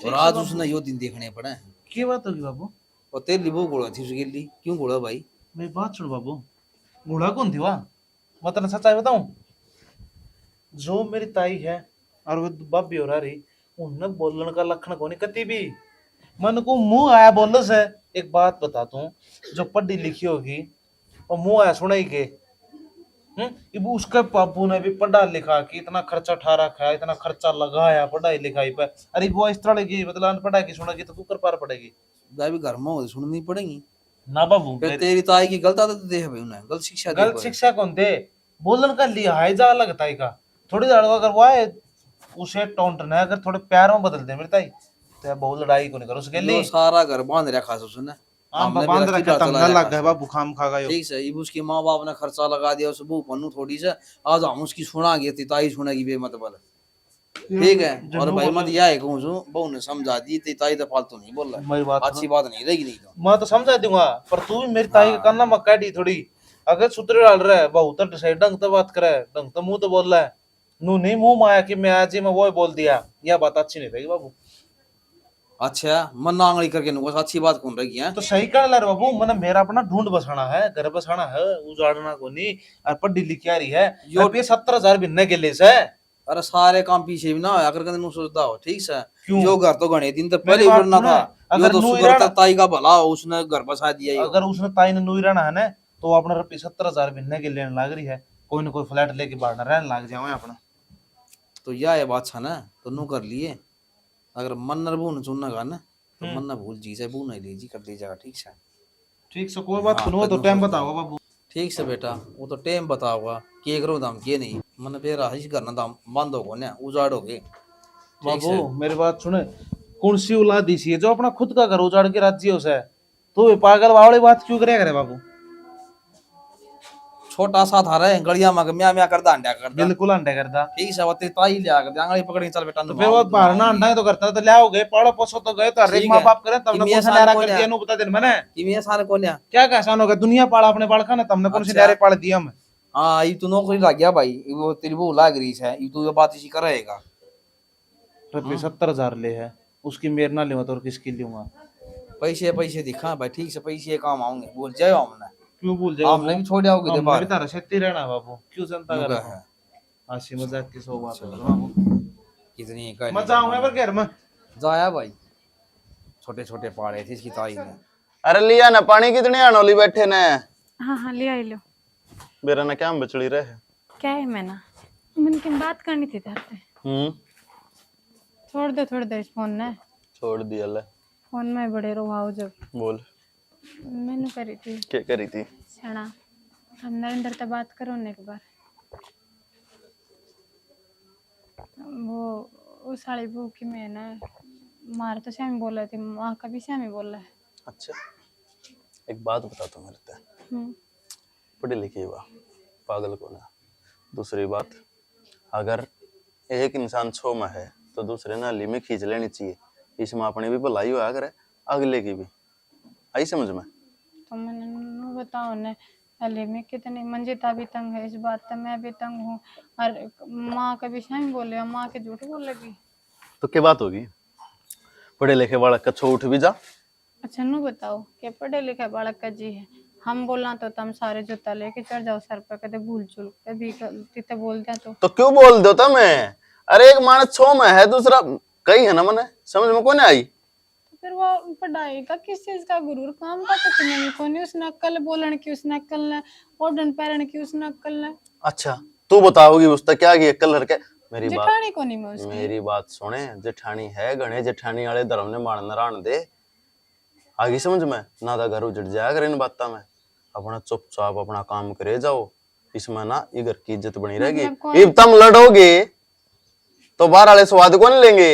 I: और आज उसने यो दिन देखने पड़े हैं।
A: क्या बात होगी बाबू?
I: और तेरी वो गोड़ा थी उसके लिए क्यों गोड़ा भाई?
A: मेरी बात सुन बाबू, बूढ़ा कौन थी वह? मैं तेने सच्चाई बताऊं, जो मेरी ताई है और वो भाभी हो रही, उनने बोलने का लक्षण कोनी कती भी। मन को मुंह आया बोल से। एक बात बता तू, जो पढ़ी लिखी होगी और मुंह आया सुनाई के, इब उसके पापू ने भी पढ़ा लिखा कि इतना खर्चा उठा रखा है, इतना खर्चा लगाया पढ़ाई लिखाई पर। अरे वो इस तरह की मतलब पढ़ाई की सुनेगी तो तू कर पार पड़ेगी
I: भी घर में हो सुननी पड़ेगी
A: ना बाबू।
I: फिर तेरी ताई की गलत आदत दे भाई उन्हें गलत शिक्षा दे
A: गलत शिक्षा कौन दे? बोलन का लिहाजा अलग ताई का, थोड़ी देर अगर वो है उसे टोंट ना अगर थोड़े प्यार में बदल दे मेरी ताई तो बहुत लड़ाई को नहीं करो उसके
I: यो
A: लिए।
I: सारा घर बांध रखा उसने हमने
A: बांध
I: भी
A: रखा
I: रखा
A: तंगा लग गया बाबू, खाम खा गयो।
I: ठीक है इब उसके माँ बाप ने खर्चा लगा दिया उस बहू पन्नू थोड़ी से आज हम उसकी सुना गए ती ताई सुनेगी बेमतलब। ठीक है और भाई मत यह है कहूँ बहू ने समझा दी ती ताई तो फालतू नहीं बोल रहा
A: मेरी बात
I: अच्छी बात नहीं रहेगी नहीं तो
A: मैं तो समझा दूंगा, पर तू भी मेरी ताई का करना मक्का डी थोड़ी। अगर सूत्र डाल रहा है बहुत तो सही ढंग तो बात करे, ढंग तो मुंह तो बोल रहा है, नू नहीं मुंह माया कि मैं आज ही मैं वो बोल दिया, यह बात अच्छी नहीं रहेगी बाबू।
I: अच्छा मन आंगली करके नुको अच्छी बात कौन रही है?
A: तो सही कर ला रे बाबू, मैंने मेरा अपना ढूंढ बसाना है, घर बसाना है, उजाड़ना को नहीं। और पढ़ी लिखी आ रही है
I: यो-
A: रुपये 70,000 भिन्ने के लिए से
I: अरे सारे काम पीछे भी ना होया कर कदे नु सोचता हो ठीक से
A: क्यों?
I: जो घर तो गणे दिन तो
A: मेरी
I: पहले
A: बात
I: उड़ना
A: सुनो,
I: था
A: अगर
I: यो तो
A: नू
I: शुगर
A: इराना-
I: ताई का भला हो, उसने घर बसा दिया यो।
A: अगर उसने ताई ने नूई रहना है ना तो वो अपना रुपये 70,000 महीने के लेने लग रही है, कोई ना कोई फ्लैट लेके बाहर रहने लग जाओ अपना।
I: तो यह है बात छा ना तो नु कर लिए अगर मन न भून चुनना का ना तो मन न भूल जी से भून ही लीजी कर दी जाएगा ठीक से।
A: ठीक से कोई बात
I: हाँ,
A: सुनो तो
I: कदम
A: टाइम
I: सोचता
A: बताओ
I: हूँ।
A: बाबू।
I: ठीक से बेटा वो तो टाइम बताओगा के करो दाम के नहीं मन पे राहिश करना दाम बंद होगा ना उजाड़ोगे ठीक
A: बाबू
I: से।
A: मेरी बात सुने, कौन सी औलाद दी सी है जो अपना खुद का घर उजाड़ के राजी हो उसे, तो ये पागल वाली बात क्यों करे करे बाबू?
I: छोटा सा था रे गड़िया में म्या म्या करदा अंडा करदा
A: बिल्कुल अंडे करता।
I: ठीक से वते ताई लिया कर आंगली पकड़ी चल बेटा
A: तो फिर वो बाहर ना अंडा ही तो करता, तो ले गए पाड़ो पोसो तो गए तो हर एक
I: ठीक
A: माँ
I: है।
A: बाप करे तब
I: कि
A: ने
I: मियाँ
A: कौन सा
I: साल
A: नारा
I: को
A: कर
I: लिया।
A: दिया नु बता दे मैंने
I: कि मैं सारे को लिया
A: क्या कहसान होगा, दुनिया पाला अपने बालका ने तमने कौन सी
I: अच्छा।
A: नारे पाल दिया हम।
I: हाँ ये तू नौकरी लग गया भाई वो तेरी वो लाग रही है ये तू ये बात इसी करेगा।
A: रुपये 70,000 ले है उसकी मेर ना ले तो किसकी लूंगा?
I: पैसे पैसे दिखा भाई ठीक से पैसे काम आऊंगे बोल जाओ हमने
A: क्यों भूल जाएगा?
I: हमने भी छोड़ आओगे दे
A: हमने
I: बाहर
A: भी तारा सेती रहना बाबू, क्यों चिंता कर
I: नुका
A: रहा
I: है
A: है? हंसी मजाक की सो बात है बाबू,
I: कितनी का
A: मजा आऊंगा पर घर में।
I: जाया भाई छोटे छोटे पाड़े थे इसकी ताई ने।
J: अरे लिया ना पानी कितने अनोली बैठे ने
C: हाँ हाँ ले आई लो।
J: मेरा ना क्या बचड़ी रहे।
C: क्या है मैं ना मन की बात करनी थी तेरे से। छोड़ दे थोड़ी देर फोन ने।
J: छोड़ दिया ले।
C: फोन में बड़े रोहाओ जब
J: बोल
C: मैंने करी थी
J: क्या करी थी।
C: छना हम नरेंद्र से बात करो ने एक बार। वो साड़ी बू की मैं ना मार तो श्यामी बोल रही थी, माँ का भी श्यामी बोल रहा है।
J: अच्छा एक बात बता तू मेरे से, पढ़ी लिखी हुआ पागल को ना। दूसरी बात अगर एक इंसान 6 में है तो दूसरे नाली में खींच लेनी चाहिए, इसमें अपनी भी भलाई हुआ करे अगले की भी, आई समझ में।
C: तो मैंने बताओ ने अली में कितनी मंजिता भी तंग है, इस बात से मैं भी तंग हूँ और माँ का भी श्यामी बोले माँ के झूठ बोल लगी।
J: तो क्या बात होगी, पढ़े लिखे वाला कच्छो उठ भी जा।
C: अच्छा नू बताओ के पढ़े लिखे बालक का जी है, हम बोलना तो तुम सारे जूता लेके चढ़ जाओ सर पे, कदे भूल चूल कभी तीते बोल दिया तो
J: क्यों बोल दो तुम। अरे एक मानस 6 में है दूसरा कई है ना, मने समझ में कौन आई।
C: फिर वो पढ़ाई का किस चीज का गुरूर काम का तो नहीं कोनी उसने अक्ल बोलन की उसने अक्ल ने ओडन पैरन की उसने अक्ल ने।
J: अच्छा तू बताओगी उसका क्या की अक्ल हर के। मेरी बात
C: जेठानी कोनी में उसकी।
J: मेरी बात सुने, जेठानी है गणे जेठानी वाले धर्म ने मान नारायण दे आगे समझ में ना था घर उजड़ जाया कर इन बातों में। अपना चुपचाप अपना काम करे जाओ, इसमें ना ये घर की इज्जत बनी रहेगी। if तुम लड़ोगे तो बाहर वाले स्वाद कौन लेंगे।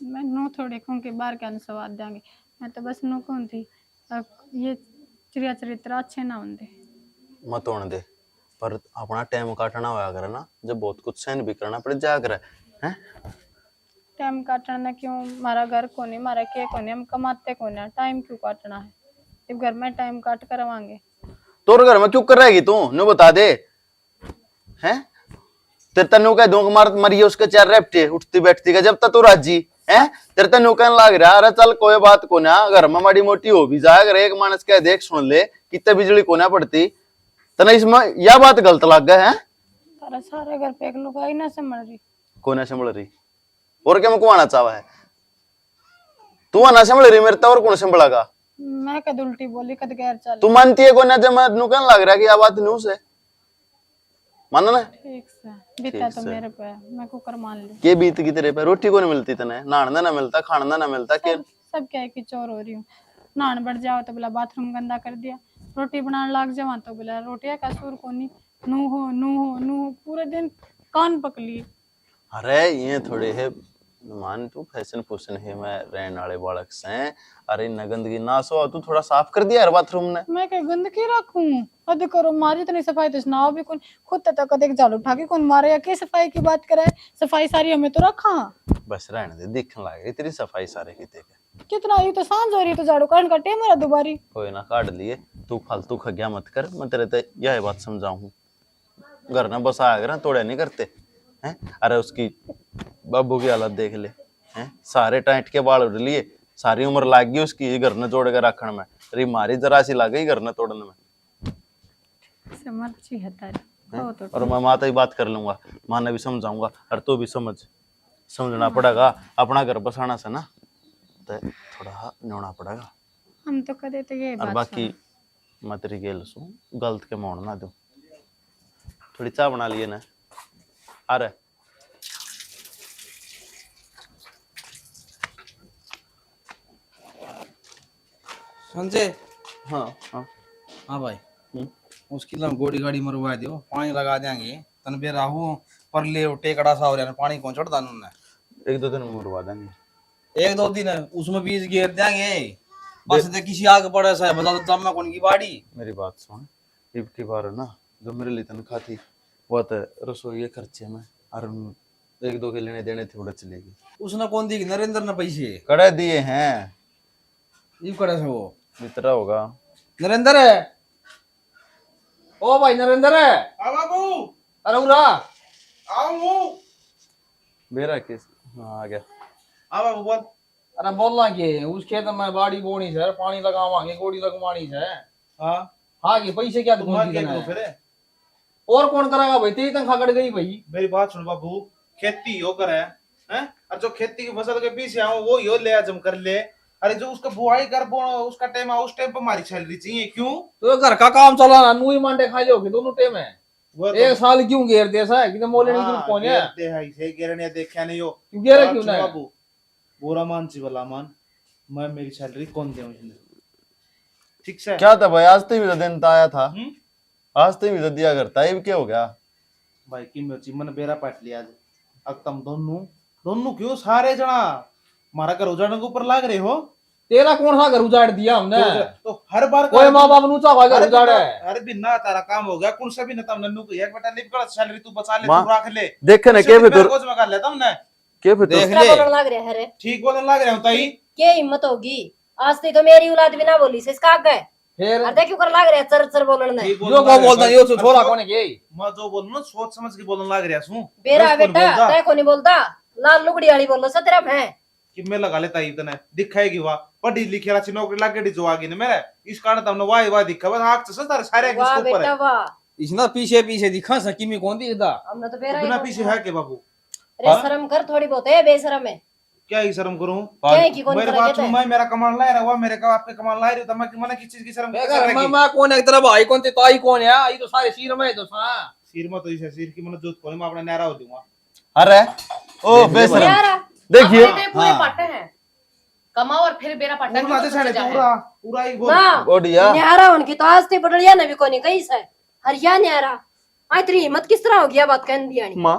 C: मैं नो थोड़े कहूँ कि बाहर क्या स्वाद देंगे, मैं तो बस नो कहूँ थी ये चिड़िया चरित्र अच्छे ना होंगे
J: मत होने दे, पर अपना टाइम काटना होया करे ना, जब बहुत कुछ सहन भी करना पड़े जा करे हैं।
C: टाइम काटना क्यों, हमारा घर को नहीं हमारा के को नहीं, हम कमाते को नहीं, टाइम क्यों काटना है, जब घर में टाइम काट करवाएंगे।
J: तोर घर में क्यों कर रहेगी तू नु बता दे हैं। तेरे तनु कह दूं मार मरिए उसके 4 रेपटे उठती बैठती का जब तक तू राजी है। तेरे तनु कहने लग रहा अरे चल कोई बात को ना, घर में माड़ी मोटी हो भी जाए अगर एक मानस कह देख सुन ले कितने बिजली को ना पड़ती तना, इसमें यह बात गलत लग गया है।
C: तारा सारे घर पे एक लुगाई ना संभल रही,
J: को ना संभल रही और क्या मुझको आना चाहवा है। तू आना संभल रही मेरे तो और कौन संभलागा।
C: मैं कद उल्टी बोली कद गैर चल।
J: तू मानती है को ना, जब मैं नुकन लग रहा कि यह बात न्यूज है माना ना।
C: ठीक से बीता तो मेरे पे, मैं कुकर मान लूं।
J: के बीत की तेरे पे रोटी को नहीं मिलती तने, नहाना ना मिलता खाना ना मिलता के
C: सब क्या है कि चोर हो रही हूँ, नहान बढ़ जाओ तो बोला बाथरूम गंदा कर दिया, रोटी बनाने लग जाओ तो बोला रोटियां का सूर को नहीं, नू हो नू हो नू हो, पूरे दिन कान पकली।
J: अरे ये थोड़े है मान तू फैशन फूशन है मैं रहने वाले बालक से। अरे न गंदगी ना सो तू थोड़ा साफ कर दिया यार बाथरूम ने।
C: मैं क्या गंदगी रखूं, कद करो मारी तो नहीं सफाई तो सुनाओ भी कौन, खुद तक कद एक झाड़ू उठा के कौन मारे या के सफाई की बात करे, सफाई सारी हमें तो रखा।
J: बस रहने दे, दिखने लग रही तेरी सफाई सारे की देखे
C: कितना ये तो सांझ हो रही तो झाड़ू काट कटे मेरा दोबारी।
J: कोई ना काट लिए, तू फालतू खग्या मत कर, मैं तेरे ते यह बात समझाऊं घर ना बस आया कर तोड़े नहीं करते हैं। अरे उसकी बाबू की हालत देख ले हैं, सारे टाइट के बाल उड़ लिए, सारी उम्र लाग गई उसकी घर ने जोड़ के रखने में, अरे मारी जरा सी लग गई घर ने तोड़ने में।
C: समझ है तारी तो
J: और मैं माता ही बात कर लूंगा, माँ ने भी समझाऊंगा, और तू भी समझना पड़ेगा। अपना घर बसाना से ना तो थोड़ा न्योना पड़ेगा।
C: हम तो कदे तो ये
J: और
C: बात
J: बाकी मैं तेरी गेल सू गलत के मोड़ ना दू। थोड़ी चाय बना लिए ना। अरे
I: संजय।
J: हाँ हाँ
I: हाँ भाई, उसकी लम गोड़ी गाड़ी मरवा दियो, पानी लगा देंगे तन बे राहू पर ले टेकड़ा सा हो रहा पानी कौन चढ़ता उन्होंने।
J: 1-2 दिन में मरवा देंगे।
I: 1-2 दिन उसमें बीज घेर देंगे बस। दे किसी आगे पड़े सा बता दो जब मैं कौन की बाड़ी।
J: मेरी बात सुन, इब की बार है ना जो मेरे लिए तनख्वाह थी वो तो रसोई के खर्चे में और 1-2 के लेने देने थे उड़ा चलेगी।
I: उसने कौन दी नरेंद्र ने पैसे
J: कड़े दिए हैं।
I: इब करे से वो
J: मित्रा होगा
I: नरेंद्र है। ओ भाई नरेंद्र है।
A: हाँ बाबू
I: अरे उरा
A: आओ।
J: मेरा किस। हाँ आ गया।
A: हाँ बाबू बोल।
I: अरे बोलना के उस खेत में बाड़ी बोनी से पानी लगावांगे गोड़ी लगवानी से।
A: हाँ
I: हाँ ये पैसे क्या
A: तुम क्या करो फिर।
I: और कौन करेगा भाई, तेरी तनख्वाह कट गई भाई।
A: मेरी बात सुन बाबू, खेती हो करे हैं, और जो खेती की फसल के पीछे आओ वो यो ले जम कर ले। अरे जो उसका बुआई कर बो उसका टाइम उस टाइम पर हमारी सैलरी चाहिए। क्यों?
I: तो घर का काम चलाना नू ही मांडे खा लोगे दोनों टाइम है।
A: वो
I: एक साल क्यों घेर दे सा कि मोले नहीं
A: हाँ,
I: कौन है
A: घेरते हैं इसे घेरने देखा नहीं हो।
I: क्यों घेरे
A: बात
I: क्यों
A: सुन
I: ना
A: बाबू, बुरा मान ची भला मान, मैं मेरी सैलरी कौन दे ठीक से।
J: क्या था भाई, आज तो भी तो दिन तो आया था।
A: हम्म?
J: आज तो भी तो दिया करता है, क्या हो गया
A: भाई की मिर्ची मन बेरा पाट लिया आज। अब तुम दोनों क्यों सारे जना मारा घर उजाड़ने के ऊपर लाग रहे हो।
I: तेरा कौन सा घर उजाड़ दिया हमने।
A: तो हर बार
I: कोई माँ बाप नू चावा घर उजाड़े।
A: अरे बिना तारा काम हो गया कौन सा भी ना तम नन्नू को एक बेटा लिप कर सैलरी तू बचा ले,
J: माँ,
A: तू रख ले।
J: देखे ना के फिर
A: कोच में कर लेता हमने।
J: के फिर
I: देख
D: क्या
I: ले
D: बोलने लग रहा है रे?
A: ठीक बोलने लग रहे हो ताई।
D: क्या हिम्मत होगी? आज तक तो मेरी औलाद भी ना बोली से इसका आगे
I: फिर
D: अरे क्यों कर लग रहा है चर चर बोलने।
A: ठीक
I: जो को बोलता यो तो छोरा कौन है के
A: मैं जो बोलूं ना सोच समझ के बोलने लग रहा हूं।
D: बेरा बेटा तय को नहीं बोलता, लाल लुगड़ी वाली बोलो सा तेरा है
A: कि मैं लगा लेता ही तने दिखाएगी वाह पढ़ी लिखी राची नौकरी लग गई जो आगे ने मेरे इस कारण तुमने वाह दिखा बस आग से सारे सारे
D: वाह
A: किसके ऊपर
D: बेटा
A: है।
D: वाह।
I: इसना पीछे पीछे दिखा सकी में कौन दिखदा।
D: हमने तो बेरा
A: बिना पीछे है के बाबू।
D: अरे शर्म कर थोड़ी बहुत है, बेशरम है
A: क्या ही शर्म करूं।
D: क्या है कि कौन
A: मेरी
D: करा
A: बात
D: कहता
A: सुन,
D: है?
A: मैं मेरा कमाल ला रहा हुआ मेरे का आपके कमाल ला रही हो तो मैं मना किस चीज की शर्म
I: मैं कौन एक तरफ भाई कौन ते ताई कौन है ये तो सारे सिर में तो सा
A: सिर में तो इसे सिर की मन जोत कोने में अपना नारा हो दूंगा।
J: अरे ओ बेशरम
D: यार
J: देखिए।
H: पूरे पाटे हैं, कमाओ और फिर बेरा पाटा
A: पूरा साढ़े पूरा पूरा ही बोल।
D: ना
J: ओडिया
D: न्यारा उनकी तो आज ते बड़लिया ने भी कोनी कही से हरिया न्यारा आई तेरी हिम्मत किस तरह हो गया बात कहन दिया नहीं।
J: माँ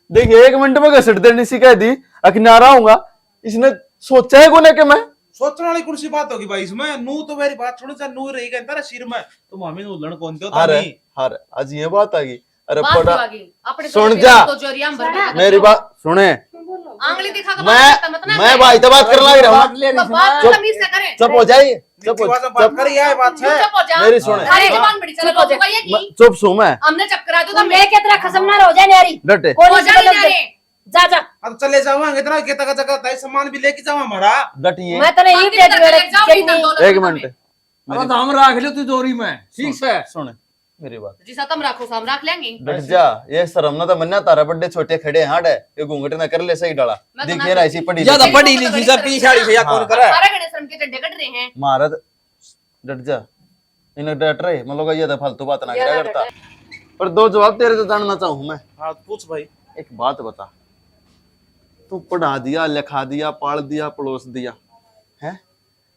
J: देखिए 1 मिनट में घसट देने सी कह दी अखनारा हूंगा। इसने सोचा है कोने के मैं
A: सोचने वाली कुर्सी बात होगी भाई इसमें। नू तो मेरी बात छोड़ो चाहे नू रही गई तेरा सिर में तो मामी नू लड़ कौन दे
J: अरे अरे आज ये बात आ गई। अरे
H: बात
J: पड़ा
H: क्यों आ गई? अपने
J: सुन जा
H: तो जोरिया हम भर
J: मेरी बात सुने।
H: आंगली दिखा के बात करता मत ना
J: मैं भाई तो बात करने लग रहा हूँ।
H: तो बात
J: चुप।
H: तमीज से करे।
J: चुप हो जाइए चुप हो
A: बात कर यह बात है।
H: चुप हो जा।
J: मेरी सुने।
H: सारी जुबान बड़ी चला लोगों ये की
J: चुप सू मैं
H: हमने चक्करा दो
D: तुम ले के तेरा खसम ना हो जाए न्यारी
J: डटे
H: हो
D: कोनी
H: जाए
D: से
H: ना रे।
D: जा जा
A: अब चले जावांगे इतना केता का जगह ताई सामान भी लेके जावा हमारा।
J: डटिए
D: मैं तने ही दे दूंगा रे।
J: एक मिनट
I: अरे दाम रख ले तू जोरी में ठीक से
J: सुने मेरी बात
H: जिसा तुम रखो हम रख लेंगे।
J: डट जा। ये शर्म ना तो मन्ना तारा बड़े छोटे खड़े हां डे ये घूंघट ना कर ले सही डाला
H: मैं तो
J: देखिए
H: ना-
J: ना ऐसी पड़ी
I: ज्यादा पढ़ी लिखी सब पीछाड़ी से या कौन करे।
H: सारे गणेश शर्म के चड्डे कट रहे हैं।
J: महाराज डट जा। इन्हें डट रहे मतलब ये तो फालतू बात ना करा करता। पर 2 जवाब तेरे से जानना चाहूं मैं।
A: हाँ पूछ भाई।
J: एक बात बता, तू पढ़ा दिया लिखा दिया पाल दिया पड़ोस दिया है,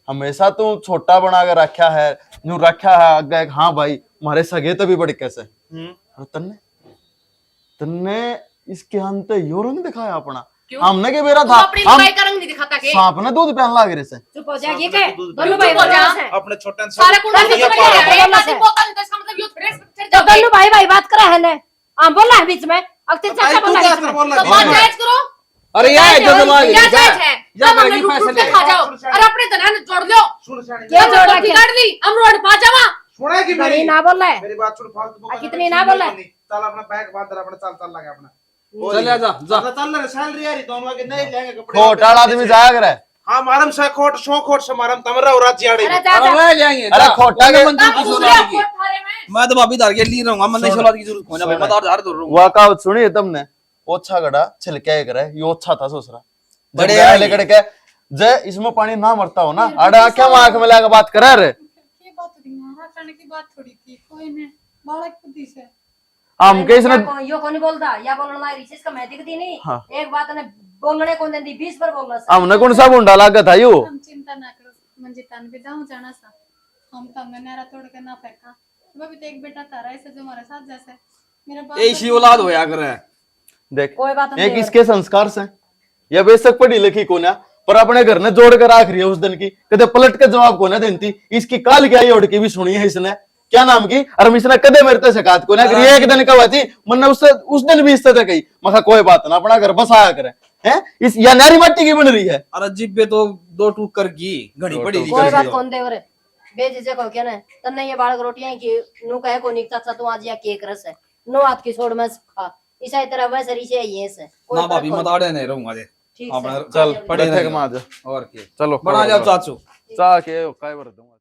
J: हमेशा तू छोटा बना के रखा है न्यू रखा है आगे। हाँ भाई हमारे सगे तो भी बड़े कैसे और तन्ने इसके अंत यो रंग दिखाया अपना।
H: क्यों?
J: हमने के मेरा
H: तू
J: था
H: अपनी
J: हम
H: लड़ाई का रंग नहीं दिखाता के।
J: सांप ने दूध पहन लाग रहे से।
D: चुप हो जा ये के
A: दूध
D: दोनों
A: पी
D: भाई
H: चुप हो जा।
D: बोल से
A: अपने छोटे
H: सारे कुंडा से
D: ये
H: चले
D: पागल
H: गए।
D: है।
H: एक आदमी बोलता नहीं तो इसका मतलब यो थोड़े फिर
D: तो
H: जाओगे।
D: दोनों भाई भाई बात करा है ले हम बोल रहा है बीच में अक्ति चाचा बोल रहा है
A: बोल
H: तो
A: रहा
H: बात जायज करो।
I: अरे ये जो दिमाग
H: क्या जायज है?
I: या
H: जब हमने लूट लूट के खा जाओ और अपने धन जोड़ लो।
A: सुन सानी
D: क्या जोड़ा
H: जोड़ बिगाड़ ली हम रोड पा जावा।
A: सुना कि
D: बड़ी
A: मेरी
D: ना बोल रहा है
A: मेरी बात सुन फालतू बकवास
D: कितनी ना बोला?
A: चल अपना बैग बांध दे अपना चल लगा अपना
I: चल जा जा
A: चल रहा सैलरी आ रही दोनों के नहीं लेंगे कपड़े।
J: खोटाल आदमी जाया करे
A: हाँ मारम से खोट शो खोट से मारम तमरा और रात जियाड़े
F: अरे ले जाएंगे
J: अरे खोटा के
F: मंदिर की सोलादी की मैं तो भाभी धार के ली रहूंगा मैं नहीं सोलादी की जरूरत कोई ना भाई मैं तो धार दूर रहूंगा
J: वो कहावत सुनिए तुमने, ओछा गड़ा छिलके करे, ये ओछा था ससुरा
I: बड़े
J: बड़े
I: हैं
J: लेकर के जय इसमें पानी ना मरता हो ना, अड़ा क्या आंख में लगा बात करे रे।
G: ये बात थोड़ी ना करने की बात थोड़ी थी कोई ने बालक बुद्धि से
J: हम के इसने
K: यो कौन बोलता या बोलना ना रिसेस का मैं दिखती नहीं।
J: हाँ।
K: एक बात ने बोलने कौन देती 20 बार बोलना
J: हमने कौन सा गुंडा लागा था यो।
G: हम चिंता ना करो मंजितान भी जाऊं जाना सा हम तो हमने नारा तोड़ के ना फेंका मैं भी तो एक बेटा तारा ऐसे जो हमारे साथ जैसे मेरा बाप
F: ऐसी औलाद होया करे
J: देख
K: कोई बात
J: ये किसके संस्कार से, या बेशक पढ़ी लिखी को ना पर अपने घर ने जोड़ कर आख रही है उस दिन की, कदे पलट के जवाब को ना देती। इसकी काल क्या उड़ की भी सुनी है इसने, क्या नाम की, और इसने कदे मेरे ते शिकायत को ना करी। एक दिन का थी मन उससे उस दिन भी इससे कही मखा कोई बात ना अपना घर बसाया करे हैं इस या नारी माटी की बन रही है।
F: अरे जिब्बे तो दो टूक कर की घड़ी पड़ी लिखी
K: कोई बात कौन दे रे बेजिजे को क्या ना तन्ने ये बालक रोटियां की नु कहे को निक चाचा तू आज या केक रस है नो हाथ की छोड़ में खा इसा तरह वैसे रिसे ये से
F: ना भाभी मैं ताड़े नहीं रहूंगा दे
K: ठीक
F: अपना
K: है
J: चल
F: पढ़े
J: बैठे
F: नहीं
J: माज
F: और के
J: चलो
F: बना जाओ चाचू
J: चा के काय बर दूंगा।